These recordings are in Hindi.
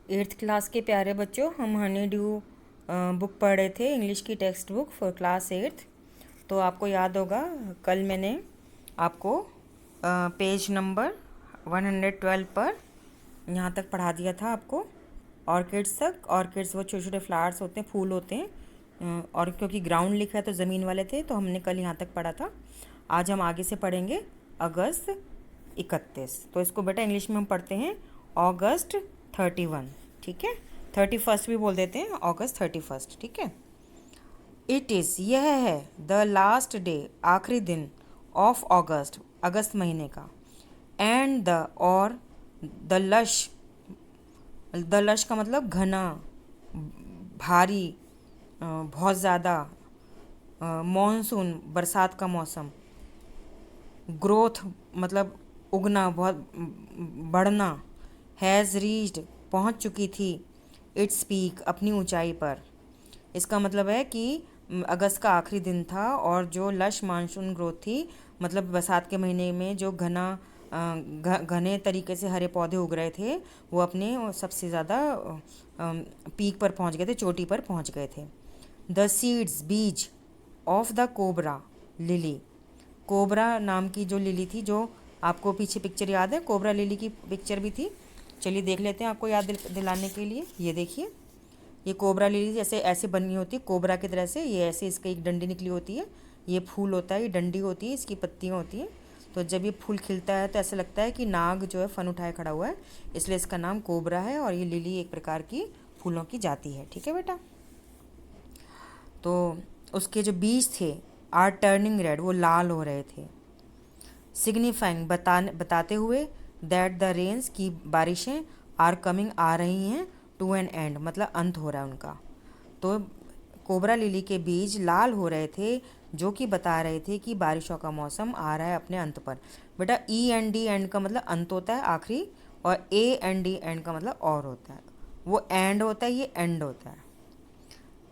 एट्थ क्लास के प्यारे बच्चों, हम हनी ड्यू बुक पढ़ रहे थे, इंग्लिश की text book for class eighth. तो आपको याद होगा कल मैंने आपको पेज नंबर 112 पर यहाँ तक पढ़ा दिया था आपको, ऑर्किड्स तक। ऑर्किड्स वो छोटे छोटे फ्लावर्स होते हैं, फूल होते हैं। और क्योंकि ग्राउंड लिखा है तो ज़मीन वाले थे, तो हमने कल यहाँ तक पढ़ा था। आज हम आगे से पढ़ेंगे अगस्त 31। तो इसको बेटा इंग्लिश में हम पढ़ते हैं अगस्त 31, ठीक है। 31 भी बोल देते हैं, अगस्त 31, ठीक है। इट इज़, यह है, द लास्ट डे, आखिरी दिन, ऑफ अगस्त, अगस्त महीने का। एंड द, और, द लश, द लश का मतलब घना, भारी, बहुत ज़्यादा, मॉनसून, बरसात का मौसम। ग्रोथ मतलब उगना, बहुत बढ़ना। हैज़ रीच्ड, पहुंच चुकी थी। इट्स पीक, अपनी ऊंचाई पर। इसका मतलब है कि अगस्त का आखिरी दिन था और जो लश मानसून ग्रोथ थी, मतलब बरसात के महीने में जो घने तरीके से हरे पौधे उग रहे थे, वो अपने सबसे ज़्यादा पीक पर पहुंच गए थे, चोटी पर पहुंच गए थे। द सीड्स, बीज, of the cobra lily, cobra नाम की जो लिली थी, जो आपको पीछे पिक्चर याद है, कोबरा लिली की पिक्चर भी थी। चलिए देख लेते हैं आपको याद दिलाने के लिए। ये देखिए, ये कोबरा लिली जैसे ऐसे बनी होती है, कोबरा की तरह से। ये ऐसे इसकी एक डंडी निकली होती है, ये फूल होता है, ये डंडी होती है, इसकी पत्तियाँ होती हैं। तो जब ये फूल खिलता है तो ऐसा लगता है कि नाग जो है फन उठाए खड़ा हुआ है, इसलिए इसका नाम कोबरा है। और ये लिली एक प्रकार की फूलों की जाति है, ठीक है बेटा। तो उसके जो बीज थे, आर टर्निंग रेड, वो लाल हो रहे थे। सिग्निफाइंग, बताते हुए, दैट द रेन्स, की बारिशें, आर कमिंग, आ रही हैं, टू एन एंड, मतलब अंत हो रहा है उनका। तो कोबरा लिली के बीज लाल हो रहे थे, जो कि बता रहे थे कि बारिशों का मौसम आ रहा है अपने अंत पर। बेटा ई एन डी, एंड का मतलब अंत होता है, आखिरी। और ए एन डी, एंड का मतलब और होता है। वो एंड होता है, ये एंड होता है।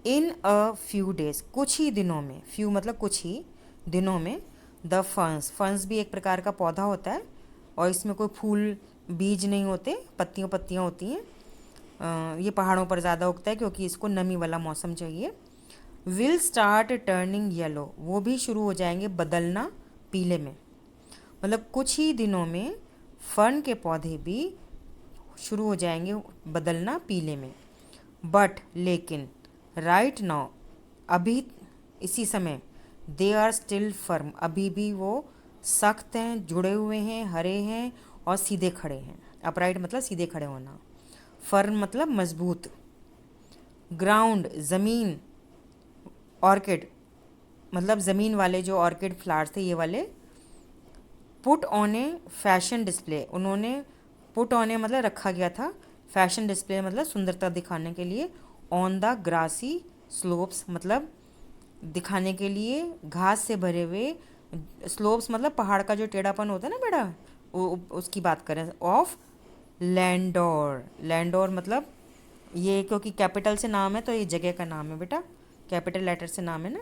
इन अ फ्यू डेज, कुछ ही दिनों में, फ्यू मतलब कुछ ही दिनों में, द फंस, फंस भी एक प्रकार का पौधा होता है और इसमें कोई फूल बीज नहीं होते, पत्तियाँ पत्तियाँ होती हैं। ये पहाड़ों पर ज़्यादा उगता है क्योंकि इसको नमी वाला मौसम चाहिए। विल स्टार्ट टर्निंग येलो, वो भी शुरू हो जाएंगे बदलना पीले में। मतलब कुछ ही दिनों में फर्न के पौधे भी शुरू हो जाएंगे बदलना पीले में। बट लेकिन, राइट नाउ, अभी, इसी समय, दे आर स्टिल फर्म, अभी भी वो सख्त हैं, जुड़े हुए हैं, हरे हैं और सीधे खड़े हैं। अपराइट मतलब सीधे खड़े होना। फर्म मतलब मजबूत। ग्राउंड, ज़मीन। ऑर्किड मतलब ज़मीन वाले जो ऑर्किड फ्लावर्स थे, ये वाले। Put on A fashion display, उन्होंने, पुट ऑन ए मतलब रखा गया था, फैशन डिस्प्ले मतलब सुंदरता दिखाने के लिए। ऑन द ग्रासी स्लोप्स मतलब दिखाने के लिए घास से भरे हुए, स्लोप्स मतलब पहाड़ का जो टेढ़ापन होता है ना बेटा, उसकी बात करें। ऑफ लैंडोर, लैंडोर मतलब ये क्योंकि कैपिटल से नाम है तो ये जगह का नाम है बेटा, कैपिटल लेटर से नाम है ना।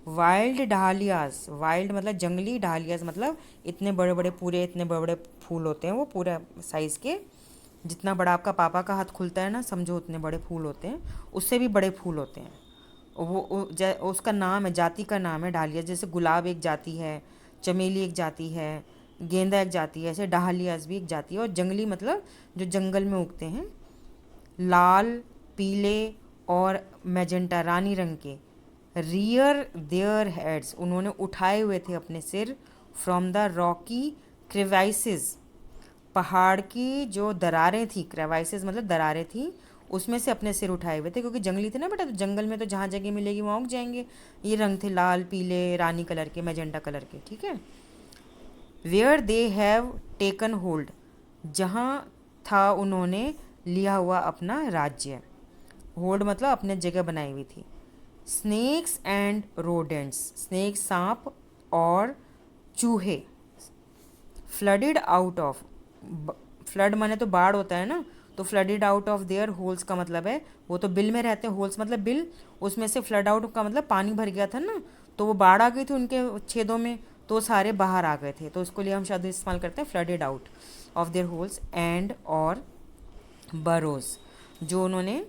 वाइल्ड डालियाज, वाइल्ड मतलब जंगली, डालियाज मतलब इतने बड़े बड़े, पूरे इतने बड़े बड़े फूल होते हैं, वो पूरे साइज़ के। जितना बड़ा आपका पापा का हाथ खुलता है ना, समझो उतने बड़े फूल होते हैं, उससे भी बड़े फूल होते हैं। उसका नाम है, जाति का नाम है डालिया। जैसे गुलाब एक जाति है, चमेली एक जाति है, गेंदा एक जाति है, ऐसे डालियाज भी एक जाति है। और जंगली मतलब जो जंगल में उगते हैं, लाल, पीले और मैजेंटा, रानी रंग के। रियर देयर हेड्स, उन्होंने उठाए हुए थे अपने सिर। फ्रॉम द रॉकी क्रेवाइसिस, पहाड़ की जो दरारें थी, क्रेवाइसिस मतलब दरारें थी, उसमें से अपने सिर उठाए हुए थे। क्योंकि जंगली थे ना बेटा, तो जंगल में तो जहाँ जगह मिलेगी वहाँ उग जाएंगे। ये रंग थे लाल, पीले, रानी कलर के, मैजेंटा कलर के, ठीक है। Where they have taken hold, जहाँ था उन्होंने लिया हुआ अपना राज्य। होल्ड मतलब अपने जगह बनाई हुई थी। स्नेक्स एंड रोडेंट्स, स्नेक सांप और चूहे। फ्लडेड आउट ऑफ, फ्लड माने तो बाढ़ होता है ना, तो flooded out of their holes का मतलब है, वो तो बिल में रहते हैं, होल्स मतलब बिल, उसमें से फ्लड आउट का मतलब पानी भर गया था ना, तो वो बाढ़ आ गई थी उनके छेदों में, तो सारे बाहर आ गए थे। तो उसके लिए हम शब्द इस्तेमाल करते हैं flooded out of their holes. And और बरोज, जो उन्होंने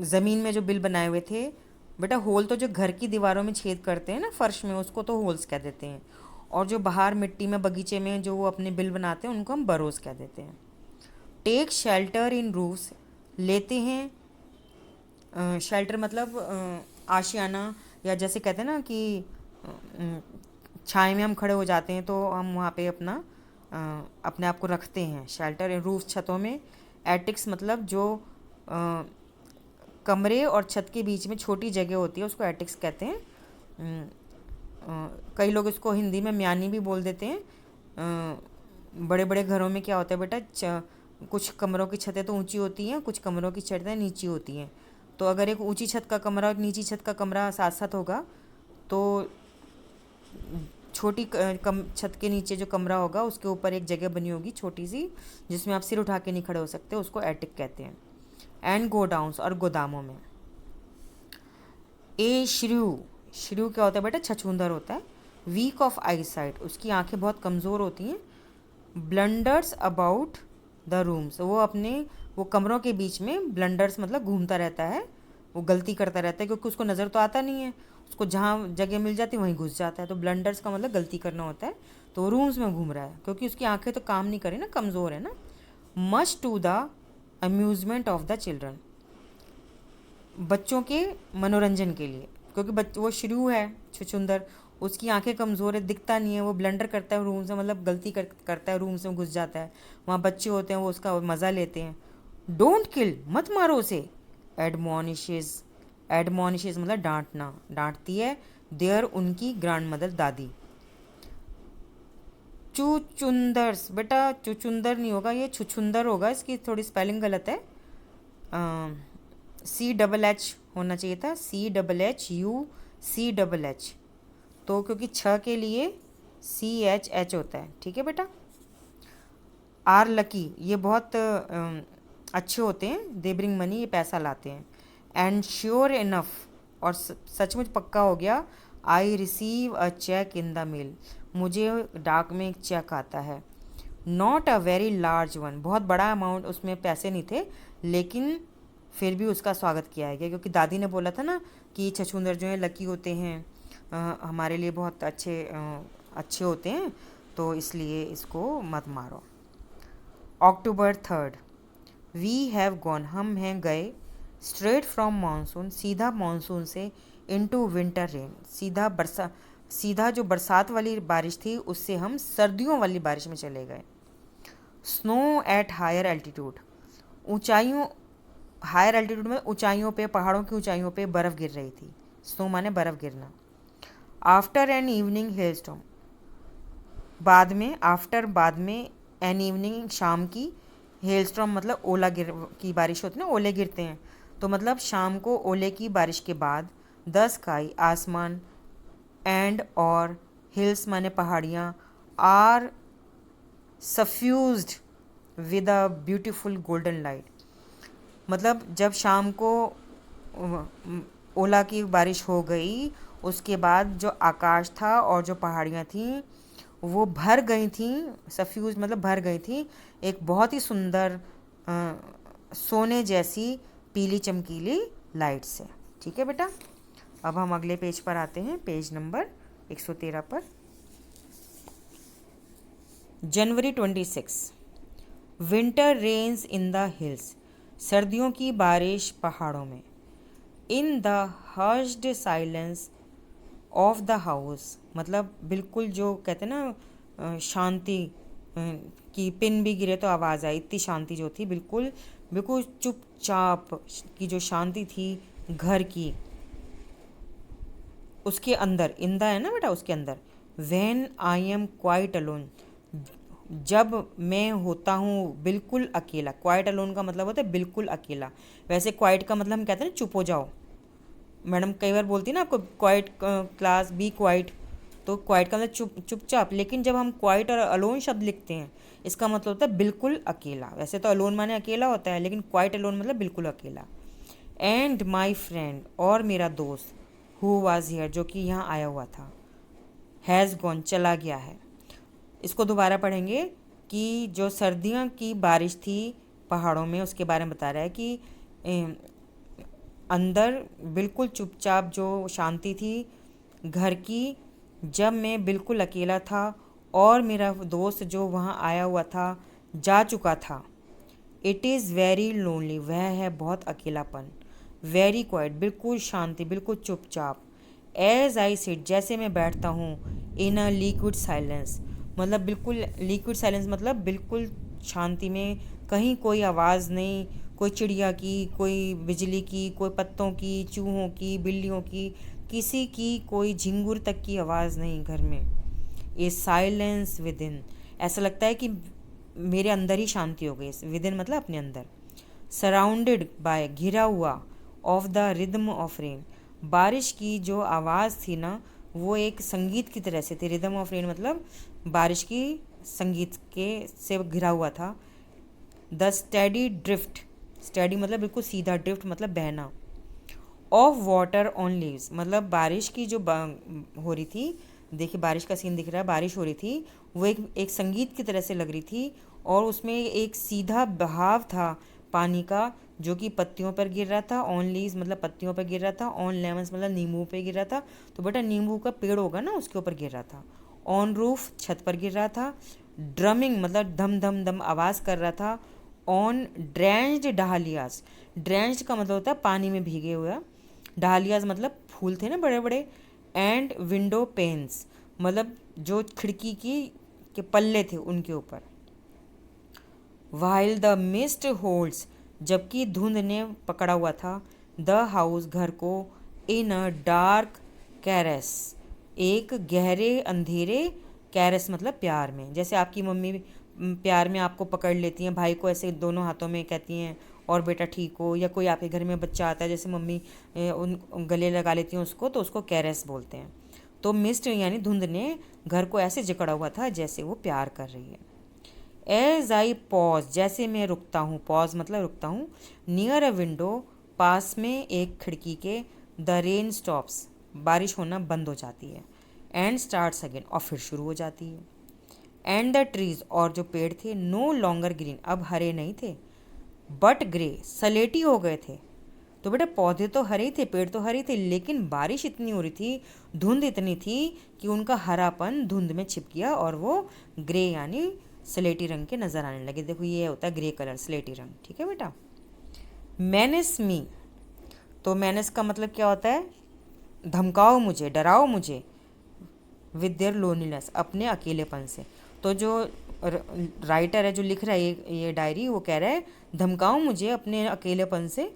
ज़मीन में जो बिल बनाए हुए थे। बेटा होल तो जो घर की दीवारों में छेद करते हैं ना फर्श में, उसको तो होल्स कह देते हैं। और जो बाहर मिट्टी में बगीचे में जो वो अपने बिल बनाते हैं उनको हम बरोज कह देते हैं। टेक शेल्टर इन रूफ्स, लेते हैं शेल्टर मतलब आशियाना, या जैसे कहते हैं ना कि छाए में हम खड़े हो जाते हैं तो हम वहाँ पे अपने आप को रखते हैं। शेल्टर इन रूफ, छतों में। एटिक्स मतलब जो कमरे और छत के बीच में छोटी जगह होती है उसको एटिक्स कहते हैं। कई लोग इसको हिंदी में म्यानी भी बोल देते हैं। बड़े बड़े घरों में क्या होता है बेटा, कुछ कमरों की छतें तो ऊंची होती हैं, कुछ कमरों की छतें नीची होती हैं। तो अगर एक ऊंची छत का कमरा और नीची छत का कमरा साथ साथ होगा तो छोटी छत के नीचे जो कमरा होगा उसके ऊपर एक जगह बनी होगी छोटी सी, जिसमें आप सिर उठा के नहीं खड़े हो सकते, उसको एटिक कहते हैं। एंड गोडाउंस, और गोदामों में। ए श्रू, श्रू क्या होता है बेटा, छछूंदर होता है। वीक ऑफ आई साइट, उसकी आंखें बहुत कमज़ोर होती हैं। ब्लंडर्स अबाउट द रूम्स, वो कमरों के बीच में ब्लंडर्स मतलब घूमता रहता है, वो गलती करता रहता है क्योंकि उसको नज़र तो आता नहीं है, उसको जहाँ जगह मिल जाती है वहीं घुस जाता है। तो ब्लंडर्स का मतलब गलती करना होता है। तो वो रूम्स में घूम रहा है क्योंकि उसकी आंखें तो काम नहीं करें ना, कमज़ोर है ना। Much to the amusement of the children, बच्चों के मनोरंजन के लिए, क्योंकि वो श्रू है छुछुंदर, उसकी आंखें कमज़ोर है, दिखता नहीं है, वो ब्लंडर करता है रूम से, मतलब गलती करता है, रूम से घुस जाता है। वहाँ बच्चे होते हैं, वो उसका मज़ा लेते हैं। डोंट किल, मत मारो उसे। एडमोनिशेस, एडमोनिशेस मतलब डांटना, डांटती है। देयर, उनकी ग्रैंड मदर, दादी। चुचुंदर्स, बेटा चुचुंदर नहीं होगा, ये छुछुंदर होगा, इसकी थोड़ी स्पेलिंग गलत है। CHH होना चाहिए था, CHHUCHH। तो क्योंकि छ के लिए CHH होता है, ठीक है बेटा। आर लकी, ये बहुत अच्छे होते हैं। दे ब्रिंग मनी, ये पैसा लाते हैं। एंड श्योर इनफ, और सचमुच पक्का हो गया। I receive a cheque in the mail, मुझे डाक में एक चेक आता है। Not a very large one, बहुत बड़ा अमाउंट उसमें पैसे नहीं थे, लेकिन फिर भी उसका स्वागत किया गया क्योंकि दादी ने बोला था ना कि छछूंदर जो है लकी होते हैं, हमारे लिए बहुत अच्छे होते हैं, तो इसलिए इसको मत मारो। October 3rd, we have gone, हम हैं गए। स्ट्रेट फ्रॉम मानसून, सीधा मानसून से। इनटू विंटर रेन, सीधा जो बरसात वाली बारिश थी उससे हम सर्दियों वाली बारिश में चले गए। स्नो एट हायर एल्टीट्यूड, ऊंचाइयों, हायर एल्टीट्यूड में ऊंचाइयों पे, पहाड़ों की ऊंचाइयों पे बर्फ़ गिर रही थी। स्नो माने बर्फ़ गिरना। आफ्टर एन इवनिंग हेलस्टॉर्म, बाद में एन इवनिंग, शाम की। हेलस्टॉर्म मतलब की बारिश होती है ना, ओले गिरते हैं, तो मतलब शाम को ओले की बारिश के बाद। द स्काई, आसमान। एंड, और। हिल्स माने पहाड़ियाँ। Are suffused with a beautiful golden light, मतलब जब शाम को ओला की बारिश हो गई उसके बाद जो आकाश था और जो पहाड़ियाँ थीं वो भर गई थीं। सफ्यूज मतलब भर गई थी एक बहुत ही सुंदर सोने जैसी पीली चमकीली लाइट से। ठीक है बेटा, अब हम अगले पेज पर आते हैं, पेज नंबर 113 पर। January 26, winter rains in the hills, सर्दियों की बारिश पहाड़ों में। In the hushed silence of the house, मतलब बिल्कुल जो कहते हैं ना शांति, की पिन भी गिरे तो आवाज़ आई, इतनी शांति जो थी, बिल्कुल बिल्कुल चुपचाप की जो शांति थी घर की, उसके अंदर। इंदा है ना बेटा, उसके अंदर। When I am quite alone, जब मैं होता हूँ बिल्कुल अकेला। क्वाइट अलोन का मतलब होता है बिल्कुल अकेला। वैसे क्वाइट का मतलब हम कहते हैं ना चुप हो जाओ, मैडम कई बार बोलती है ना आपको, क्वाइट क्लास बी क्वाइट, तो क्वाइट का मतलब चुपचाप। लेकिन जब हम क्वाइट और अलोन शब्द लिखते हैं इसका मतलब होता है बिल्कुल अकेला। वैसे तो अलोन माने अकेला होता है, लेकिन क्वाइट अलोन मतलब बिल्कुल अकेला। एंड माई फ्रेंड, और मेरा दोस्त, हु वाज हियर, जो कि यहाँ आया हुआ था, हैज़ गॉन, चला गया है। इसको दोबारा पढ़ेंगे। कि जो सर्दियों की बारिश थी पहाड़ों में, उसके बारे में बता रहा है कि अंदर बिल्कुल चुपचाप जो शांति थी घर की, जब मैं बिल्कुल अकेला था और मेरा दोस्त जो वहाँ आया हुआ था जा चुका था। इट इज़ वेरी लोनली, वह है बहुत अकेलापन। वेरी क्वाइट, बिल्कुल शांति, बिल्कुल चुपचाप। एज आई सिट, जैसे मैं बैठता हूँ। इन अ लिक्विड साइलेंस, मतलब बिल्कुल लिक्विड साइलेंस मतलब बिल्कुल शांति में, कहीं कोई आवाज़ नहीं, कोई चिड़िया की, कोई बिजली की, कोई पत्तों की, चूहों की, बिल्लियों की, किसी की कोई झिंगुर तक की आवाज़ नहीं घर में। ए साइलेंस विद इन, ऐसा लगता है कि मेरे अंदर ही शांति हो गई। विद इन मतलब अपने अंदर। सराउंडेड बाय, घिरा हुआ। Of the rhythm of rain, बारिश की जो आवाज़ थी ना वो एक संगीत की तरह से थी। रिदम ऑफ रेन मतलब बारिश की संगीत के से घिरा हुआ था। द स्टेडी ड्रिफ्ट, स्टेडी मतलब बिल्कुल सीधा, ड्रिफ्ट मतलब बहना। ऑफ वाटर ऑन लीव्स, मतलब बारिश की जो हो रही थी, देखिए बारिश का सीन दिख रहा है, बारिश हो रही थी, वो एक संगीत की तरह से लग रही थी और उसमें एक सीधा बहाव था पानी का जो कि पत्तियों पर गिर रहा था। ऑन लीव्स मतलब पत्तियों पर गिर रहा था। ऑन लेमन्स मतलब नींबू पे गिर रहा था, तो बेटा नींबू का पेड़ होगा ना उसके ऊपर गिर रहा था। ऑन रूफ, छत पर गिर रहा था। ड्रमिंग मतलब धम धम धम आवाज़ कर रहा था। ऑन ड्रेंच्ड डहालियाज, ड्रेंच्ड का मतलब होता है पानी में भीगे हुआ। डहालियाज मतलब फूल थे ना बड़े बड़े। एंड विंडो पेन्स मतलब जो खिड़की की के पल्ले थे उनके ऊपर। वाइल द मिस्ट होल्ड्स, जबकि धुंध ने पकड़ा हुआ था। द हाउस, घर को। इन अ डार्क कैरस, एक गहरे अंधेरे। कैरस मतलब प्यार में, जैसे आपकी मम्मी प्यार में आपको पकड़ लेती हैं, भाई को ऐसे दोनों हाथों में कहती हैं और बेटा ठीक हो, या कोई आपके घर में बच्चा आता है जैसे मम्मी उन गले लगा लेती हैं उसको, तो उसको कैरस बोलते हैं। तो मिस्ट यानी धुंध ने घर को ऐसे जकड़ा हुआ था जैसे वो प्यार कर रही है। एज आई पॉज, जैसे मैं रुकता हूँ, पॉज मतलब रुकता हूँ। नियर अ विंडो, पास में एक खिड़की के। द रेन स्टॉप्स, बारिश होना बंद हो जाती है। एंड स्टार्ट्स अगेन, और फिर शुरू हो जाती है। एंड द ट्रीज, और जो पेड़ थे, नो लॉन्गर ग्रीन, अब हरे नहीं थे, बट ग्रे, सलेटी हो गए थे। तो बेटा पौधे तो हरे ही थे, पेड़ तो हरे थे, लेकिन बारिश इतनी हो रही थी, धुंध इतनी थी कि उनका हरापन धुंध में छिप गया और वो ग्रे यानी स्लेटी रंग के नज़र आने लगे। देखो ये होता है ग्रे कलर, स्लेटी रंग, ठीक है बेटा। मैनेस मी, तो मैनेस का मतलब क्या होता है? धमकाओ मुझे, डराओ मुझे। विद देयर लोनलीनेस, अपने अकेलेपन से। तो जो राइटर है जो लिख रहा है ये डायरी, वो कह रहा है धमकाओ मुझे अपने अकेलेपन से,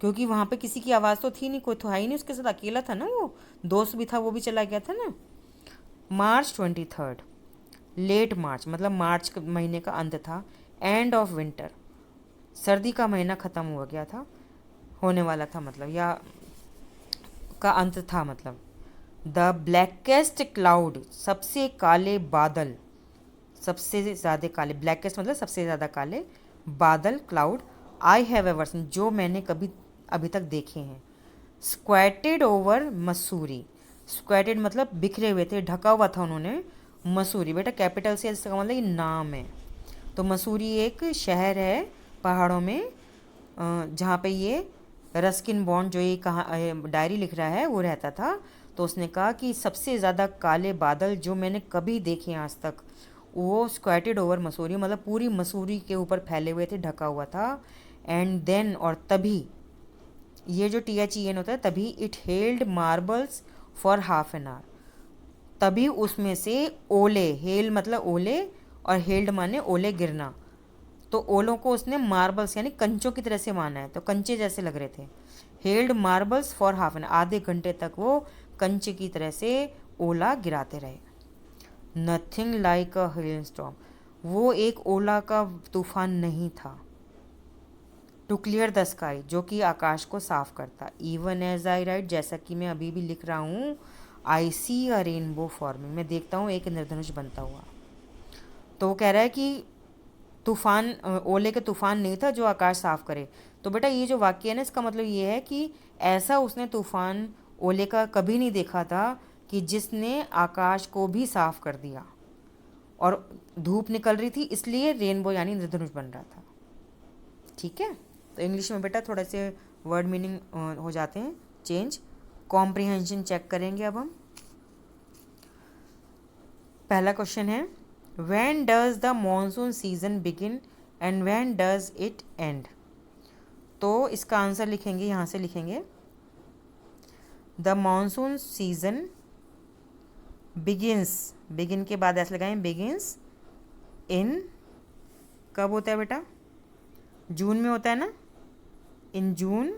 क्योंकि वहाँ पे किसी की आवाज़ तो थी नहीं, कोई तो है ही नहीं उसके साथ, अकेला था ना, वो दोस्त भी था वो भी चला गया था ना। मार्च 23, लेट मार्च मतलब मार्च महीने का अंत था। एंड ऑफ विंटर, सर्दी का महीना ख़त्म हो गया था, होने वाला था मतलब, या का अंत था मतलब। द ब्लैकेस्ट क्लाउड, सबसे काले बादल, सबसे ज़्यादा काले, ब्लैकेस्ट मतलब सबसे ज़्यादा काले बादल, cloud. I have ever seen, जो मैंने कभी अभी तक देखे हैं। स्क्वैटेड ओवर मसूरी, स्क्वैटेड मतलब बिखरे हुए थे, ढका हुआ था उन्होंने। मसूरी बेटा कैपिटल से इसका मतलब ये नाम है। तो मसूरी एक शहर है पहाड़ों में जहाँ पे ये रस्किन बॉन्ड जो ये कहा डायरी लिख रहा है वो रहता था। तो उसने कहा कि सबसे ज़्यादा काले बादल जो मैंने कभी देखे आज तक, वो स्क्वैटेड ओवर मसूरी मतलब पूरी मसूरी के ऊपर फैले हुए थे, ढका हुआ था। एंड देन, और तभी, ये जो THEN होता है तभी, it held marbles for half an hour, तभी उसमें से ओले, हेल मतलब ओले और हेल्ड माने ओले गिरना, तो ओलों को उसने मार्बल्स यानी कंचों की तरह से माना है, तो कंचे जैसे लग रहे थे। Held marbles for half an, आधे घंटे तक वो कंचे की तरह से ओला गिराते रहे। नथिंग लाइक अ हेल स्टॉर्म, वो एक ओला का तूफान नहीं था। टू क्लियर द स्काई, जो कि आकाश को साफ करता। इवन एज आई राइट, जैसा कि मैं अभी भी लिख रहा हूँ। आई सी अ रेनबो फॉर्मिंग, मैं देखता हूँ एक इंद्रधनुष बनता हुआ। तो वो कह रहा है कि तूफान, ओले के तूफान नहीं था जो आकाश साफ करे। तो बेटा ये जो वाक्य है ना, इसका मतलब ये है कि ऐसा उसने तूफान ओले का कभी नहीं देखा था कि जिसने आकाश को भी साफ कर दिया। और धूप निकल रही थी, इसलिए रेनबो यानी इंद्रधनुष बन रहा था। ठीक है, तो इंग्लिश में बेटा थोड़े से वर्ड मीनिंग हो जाते हैं चेंज। कॉम्प्रिहेंशन चेक करेंगे अब हम। पहला क्वेश्चन है, when does the monsoon season begin and when does it and. तो इसका आंसर लिखेंगे, यहाँ से लिखेंगे the monsoon season begins, begin के बाद ऐसे लगाएं बिगिन्स इन, कब होता है बेटा, जून में होता है ना, in June,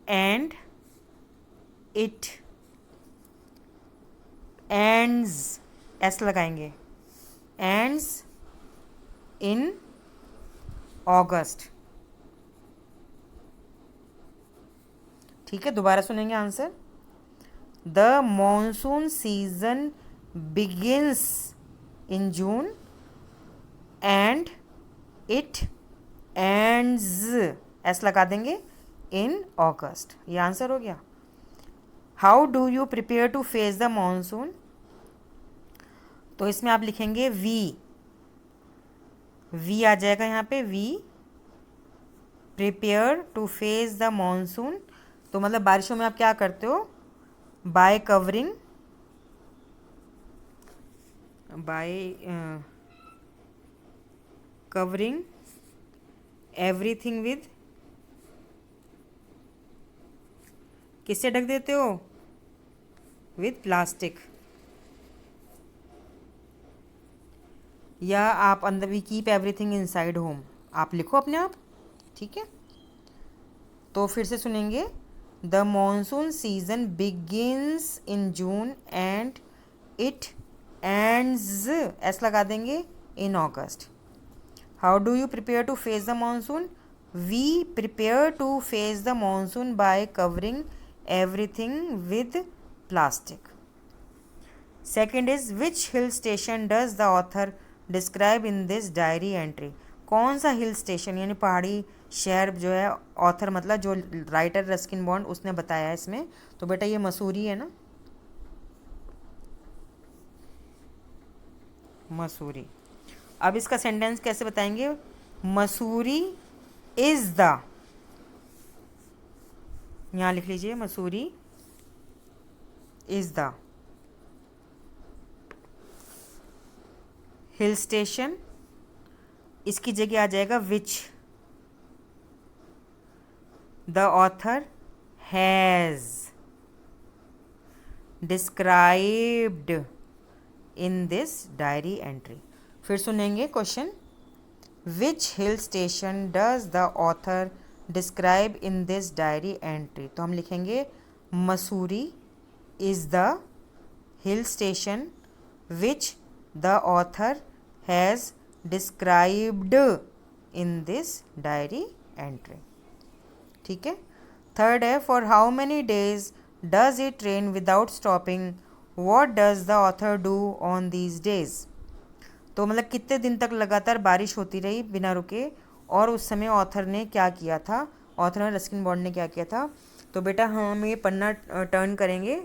and it ends, ऐसे लगाएंगे, एंड्स इन अगस्त। ठीक है, दोबारा सुनेंगे answer. The monsoon season begins in June and it ends, ऐसे लगा देंगे, इन अगस्त। ये आंसर हो गया। How do you prepare to face the monsoon. तो इसमें आप लिखेंगे वी, वी आ जाएगा यहाँ पे, we prepare to face the monsoon. तो मतलब बारिशों में आप क्या करते हो, by covering, by covering everything with, किससे ढक देते हो, विद प्लास्टिक। या आप अंदर भी कीप एवरीथिंग इनसाइड होम, आप लिखो अपने आप। ठीक है, तो फिर से सुनेंगे। The monsoon season begins in June and it ends, ऐसा लगा देंगे, in August. How do you prepare to face the monsoon. We prepare to face the monsoon by covering everything with plastic. Second is, which hill station does the author describe in this diary entry। कौन सा हिल स्टेशन यानी पहाड़ी शहर जो है ऑथर मतलब जो राइटर रस्किन बॉन्ड उसने बताया है इसमें। तो बेटा ये मसूरी है ना, मसूरी। अब इसका सेंटेंस कैसे बताएंगे, मसूरी इज द, यहाँ लिख लीजिए, Mussoorie is the hill station, इसकी जगह आ जाएगा which the author has described in this diary entry. फिर सुनेंगे question, which hill station does the author describe in this diary entry. तो हम लिखेंगे Mussoorie is the hill station which the author has described in this diary entry. ठीक है, थर्ड है, for how many days does it rain without stopping, what does the author do on these days. तो मतलब कितने दिन तक लगातार बारिश होती रही बिना रुके, और उस समय ऑथर ने क्या किया था, ऑथर रस्किन बॉन्ड ने क्या किया था। तो बेटा हम ये पन्ना टर्न करेंगे,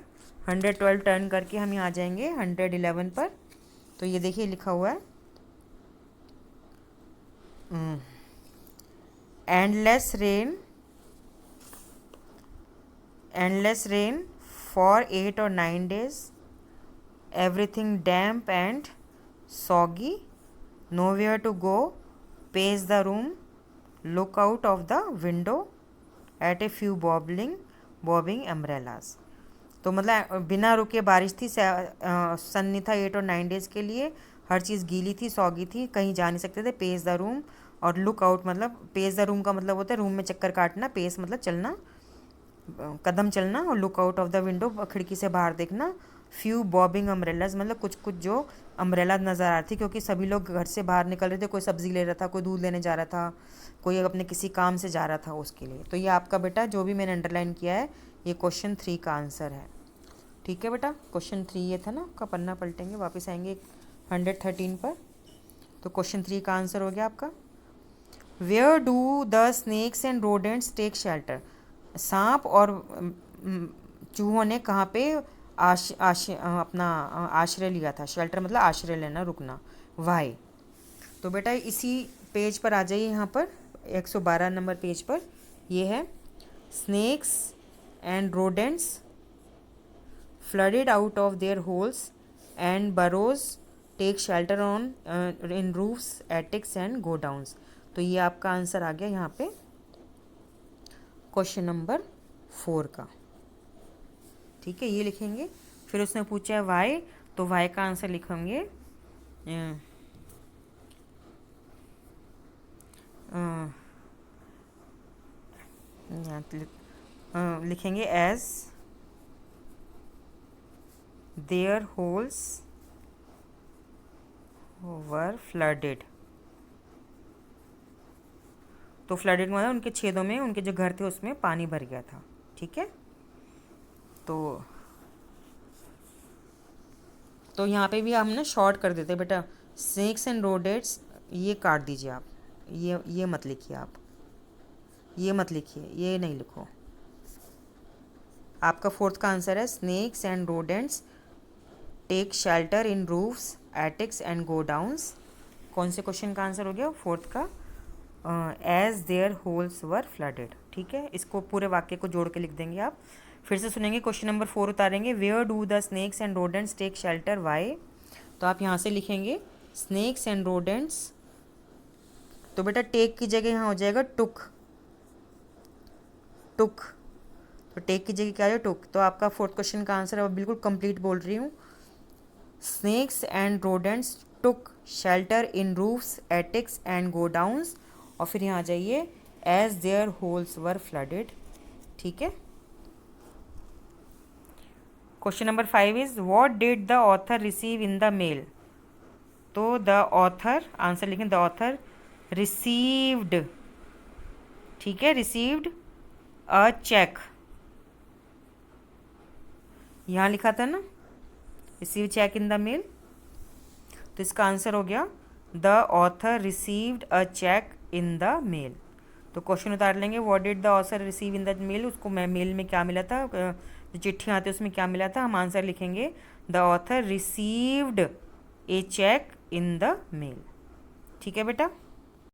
112 टर्न करके हम यहाँ आ जाएंगे 111 पर। तो ये देखिए लिखा हुआ है, endless rain for 8 or 9 days, everything damp and soggy, nowhere to go, pace the room, look out of the window at a few bobbing umbrellas। तो मतलब बिना रुके बारिश थी, सन्नी था 8 और 9 डेज़ के लिए, हर चीज़ गीली थी, सौगी थी, कहीं जा नहीं सकते थे। पेस द रूम और लुक आउट, मतलब पेस द रूम का मतलब होता है रूम में चक्कर काटना, पेस मतलब चलना, कदम चलना, और look out of the window खिड़की से बाहर देखना। फ्यू बॉबिंग अम्ब्रेलाज मतलब कुछ कुछ जो अम्ब्रेला नज़र आ रही थी, क्योंकि सभी लोग घर से बाहर निकल रहे थे, कोई सब्ज़ी ले रहा था, कोई दूध लेने जा रहा था, कोई अपने किसी काम से जा रहा था उसके लिए। तो ये आपका बेटा जो भी मैंने अंडरलाइन किया है ये क्वेश्चन 3 का आंसर है। ठीक है बेटा, क्वेश्चन 3 ये था ना आपका, पन्ना पलटेंगे, वापस आएंगे 113 पर। तो क्वेश्चन 3 का आंसर हो गया आपका, where do the snakes and rodents take shelter. सांप और चूहों ने कहाँ पे अपना आश्रय लिया था। शेल्टर मतलब आश्रय लेना, रुकना। वाई। तो बेटा इसी पेज पर आ जाइए, यहाँ पर 112 नंबर पेज पर ये है, snakes and rodents flooded out of their holes and burrows take shelter on in roofs, attics and go downs। तो ये आपका आंसर आ गया यहाँ पे क्वेश्चन नंबर 4 का। ठीक है, ये लिखेंगे। फिर उसने पूछा है वाई, तो वाई का आंसर लिखेंगे लिखेंगे as their holes were flooded. तो फ्लडेड मतलब उनके छेदों में, उनके जो घर थे उसमें पानी भर गया था। ठीक है, तो यहाँ पे भी हम ना शॉर्ट कर देते बेटा, स्नेक्स एंड रोडेट्स, ये काट दीजिए आप, ये मत लिखिए आप, ये मत लिखिए, ये नहीं लिखो। आपका 4th का आंसर है snakes and rodents take shelter in roofs, attics and godowns. कौन से क्वेश्चन का आंसर हो गया 4th का? As their holes were flooded. ठीक है, इसको पूरे वाक्य को जोड़ के लिख देंगे आप। फिर से सुनेंगे, क्वेश्चन नंबर 4 उतारेंगे। Where do the snakes and rodents take shelter, why? तो आप यहाँ से लिखेंगे स्नेक्स एंड रोडेंट्स, तो बेटा टेक की जगह यहाँ हो जाएगा टुक, टुक। तो टेक की जगह क्या है? टुक। तो आपका 4th क्वेश्चन का आंसर अब बिल्कुल कंप्लीट बोल रही हूँ। Snakes and rodents took shelter in roofs, attics and godowns. और फिर यहाँ आ जाइए, as their holes were flooded. ठीक है, question number 5 is what did the author receive in the mail? तो द ऑथर, आंसर लिखें, द ऑथर रिसीव्ड, ठीक है, रिसीव्ड अ चेक। यहाँ लिखा था ना, receive cheque in the mail, तो इसका आंसर हो गया the author received a cheque in the mail. तो क्वेश्चन उतार लेंगे, what did the author receive in the mail, उसको मेल में क्या मिला था, जो चिट्ठियाँ आती है उसमें क्या मिला था। हम आंसर लिखेंगे the author received a cheque in the mail. ठीक है बेटा।